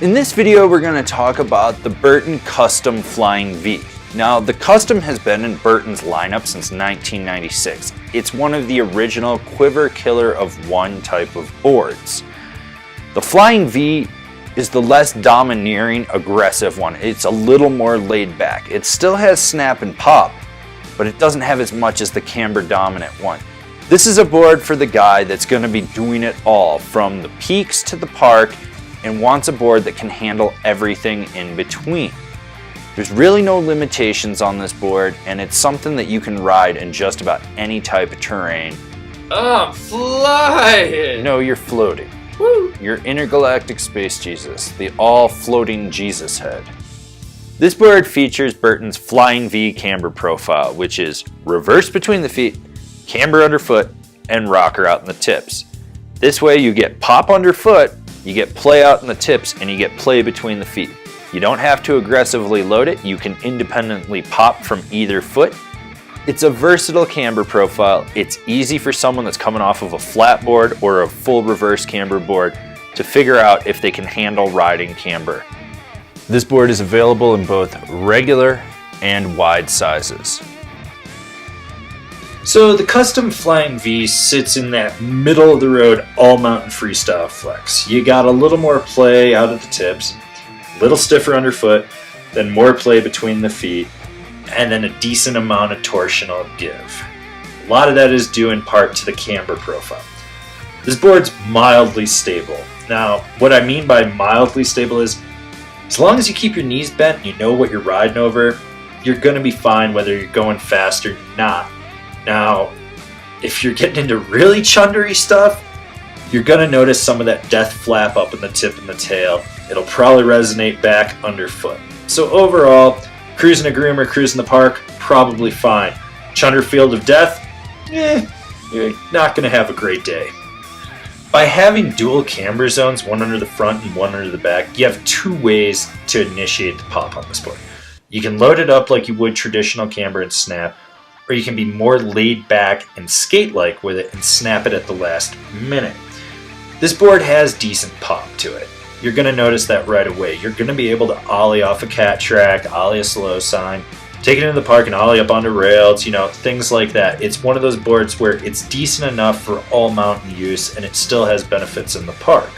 In this video, we're going to talk about the Burton Custom Flying V. Now, the Custom has been in Burton's lineup since 1996. It's one of the original quiver killer of one type of boards. The Flying V is the less domineering, aggressive one. It's a little more laid back. It still has snap and pop, but it doesn't have as much as the Camber dominant one. This is a board for the guy that's going to be doing it all, from the peaks to the park, and wants a board that can handle everything in between. There's really no limitations on this board, and it's something that you can ride in just about any type of terrain. Oh, I'm flying! No, you're floating. Woo! Your intergalactic space Jesus, the all-floating Jesus head. This board features Burton's Flying V camber profile, which is reverse between the feet, camber underfoot, and rocker out in the tips. This way you get pop underfoot, you get play out in the tips, and you get play between the feet. You don't have to aggressively load it. You can independently pop from either foot. It's a versatile camber profile. It's easy for someone that's coming off of a flat board or a full reverse camber board to figure out if they can handle riding camber. This board is available in both regular and wide sizes. So the Custom Flying V sits in that middle of the road all mountain freestyle flex. You got a little more play out of the tips, a little stiffer underfoot, then more play between the feet, and then a decent amount of torsional give. A lot of that is due in part to the camber profile. This board's mildly stable. Now, what I mean by mildly stable is, as long as you keep your knees bent and you know what you're riding over, you're going to be fine whether you're going fast or not. Now, if you're getting into really chundery stuff, you're going to notice some of that death flap up in the tip and the tail. It'll probably resonate back underfoot. So overall, cruising a groomer, cruising the park, probably fine. Chunder Field of Death, you're not going to have a great day. By having dual camber zones, one under the front and one under the back, you have two ways to initiate the pop on this board. You can load it up like you would traditional camber and snap, or you can be more laid back and skate-like with it and snap it at the last minute. This board has decent pop to it. You're going to notice that right away. You're going to be able to ollie off a cat track, ollie a slow sign, take it into the park and ollie up onto rails, things like that. It's one of those boards where it's decent enough for all mountain use and it still has benefits in the park.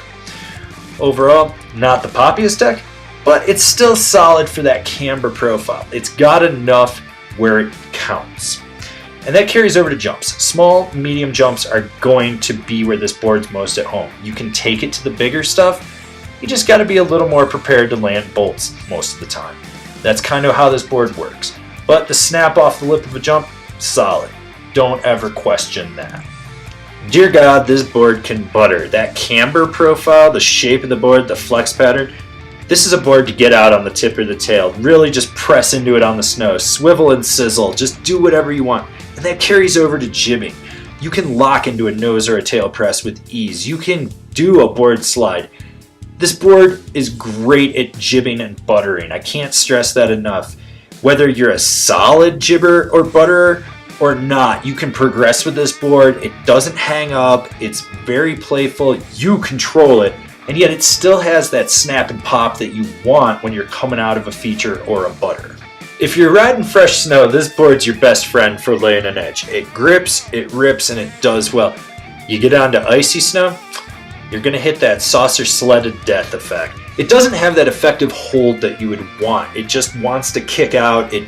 Overall, not the poppiest deck, but it's still solid for that camber profile. It's got enough where it counts. And that carries over to jumps. Small, medium jumps are going to be where this board's most at home. You can take it to the bigger stuff. You just got to be a little more prepared to land bolts most of the time. That's kind of how this board works. But the snap off the lip of a jump, solid. Don't ever question that. Dear God, this board can butter. That camber profile, the shape of the board, the flex pattern, this is a board to get out on the tip or the tail. Really just press into it on the snow. Swivel and sizzle. Just do whatever you want. And that carries over to jibbing. You can lock into a nose or a tail press with ease. You can do a board slide. This board is great at jibbing and buttering. I can't stress that enough. Whether you're a solid jibber or butterer or not, you can progress with this board. It doesn't hang up. It's very playful. You control it. And yet it still has that snap and pop that you want when you're coming out of a feature or a butter. If you're riding fresh snow, this board's your best friend for laying an edge. It grips, it rips, and it does well. You get onto icy snow, you're going to hit that saucer sledded death effect. It doesn't have that effective hold that you would want. It just wants to kick out. It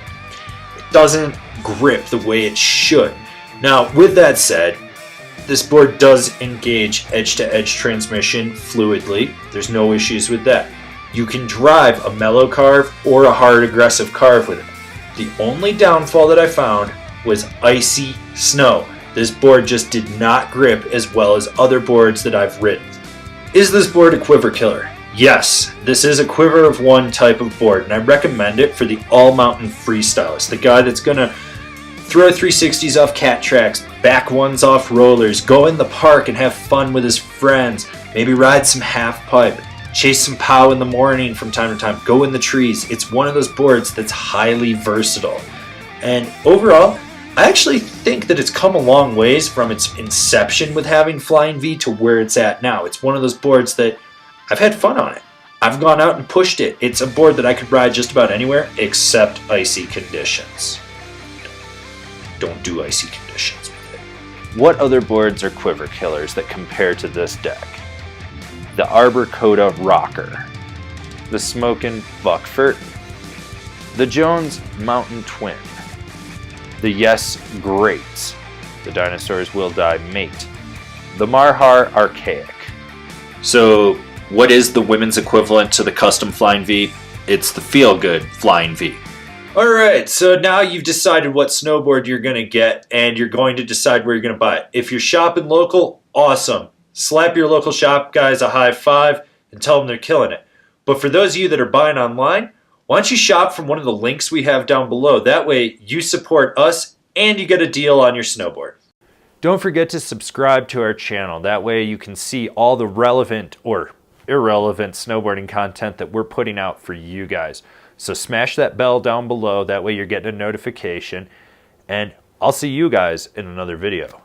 doesn't grip the way it should. Now, with that said, this board does engage edge-to-edge transmission fluidly. There's no issues with that. You can drive a mellow carve or a hard aggressive carve with it. The only downfall that I found was icy snow. This board just did not grip as well as other boards that I've ridden. Is this board a quiver killer? Yes, this is a quiver of one type of board, and I recommend it for the all-mountain freestylist, the guy that's going to throw 360s off cat tracks, back ones off rollers, go in the park and have fun with his friends, maybe ride some half pipe, chase some pow in the morning from time to time, go in the trees. It's one of those boards that's highly versatile. And overall, I actually think that it's come a long ways from its inception with having Flying V to where it's at now. It's one of those boards that I've had fun on it. I've gone out and pushed it. It's a board that I could ride just about anywhere except icy conditions. Don't do icy conditions with it. What other boards are quiver killers that compare to this deck? The Arbor Coda Rocker, the Smokin' Buckfort, the Jones Mountain Twin, the Yes Greats, the Dinosaurs Will Die Mate, the Marhar Archaic. So, what is the women's equivalent to the custom Flying V? It's the Feel Good Flying V. Alright, so now you've decided what snowboard you're going to get, and you're going to decide where you're going to buy it. If you're shopping local, awesome. Slap your local shop guys a high five and tell them they're killing it. But for those of you that are buying online, why don't you shop from one of the links we have down below? That way you support us and you get a deal on your snowboard. Don't forget to subscribe to our channel. That way you can see all the relevant or irrelevant snowboarding content that we're putting out for you guys. So smash that bell down below. That way you're getting a notification. And I'll see you guys in another video.